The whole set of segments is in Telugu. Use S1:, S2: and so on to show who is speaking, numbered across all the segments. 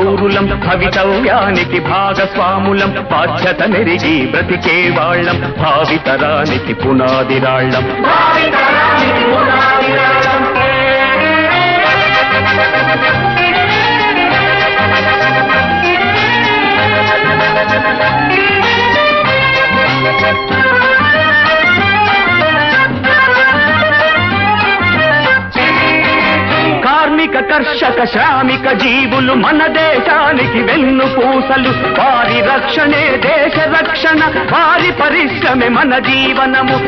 S1: పౌరులం భవితవ్యానికి భాగస్వాములం బాధ్యత నెరిగి బ్రతికే వాళ్ళం భావితరానికి పునాదిరాళ్ళం కార్మిక కర్షక శ్రామిక జీవులు మన దేశానికి వెన్నుపూసలు వారి రక్షణే దేశ రక్షణ వారి పరిశ్రమే మన జీవనము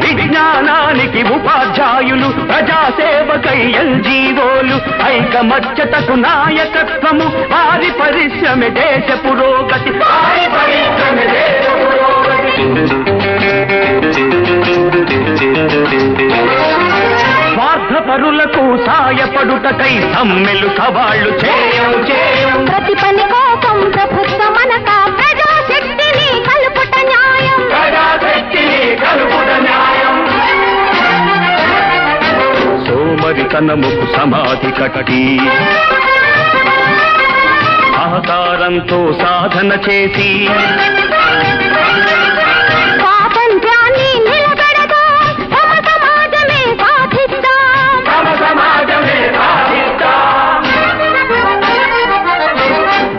S1: విజ్ఞానానికి ఉపాధ్యాయులు ప్రజాసేవకై ఎన్‌జీఓలు ఐకమత్యతకు నాయకత్వము వారి పరిశ్రమే దేశ పురోగతి స్వార్థపరులకు సాయపడుటకై సమ్మెలు సవాళ్లు చేయం
S2: ప్రతి పని కోసం ప్రభుత్వమనక ప్రజాశక్తిని కలుపుట న్యాయం
S1: సోమరితనముకు సమాధి కట్టి సహకారంతో సాధన చేసి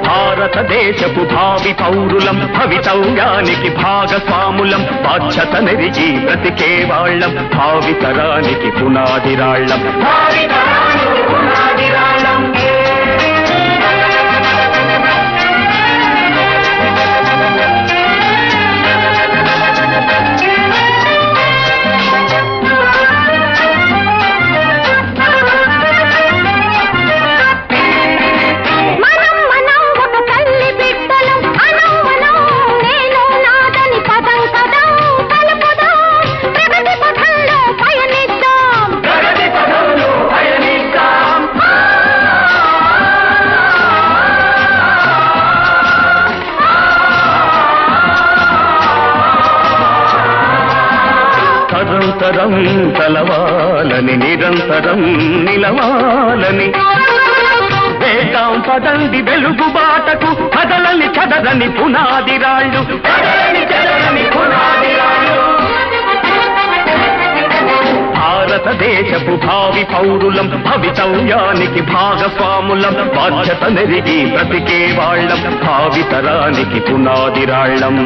S1: భారతదేశపు భావి పౌరులం భవితవ్యానికి భాగస్వాములం బాధ్యత నెరిగి బ్రతికే వాళ్ళం భావితరానికి పునాదిరాళ్ళం నిరంతరం కలవాలని నిరంతరం నిలవాలని వేదాం పదండి వెలుగు బాటకు కదలని చదరని పునాదిరాళ్ళు భారతదేశపు భావి పౌరులం భవితవ్యానికి భాగస్వాములం బాధ్యత నెరిగి బ్రతికే వాళ్ళం భావితరానికి పునాదిరాళ్ళం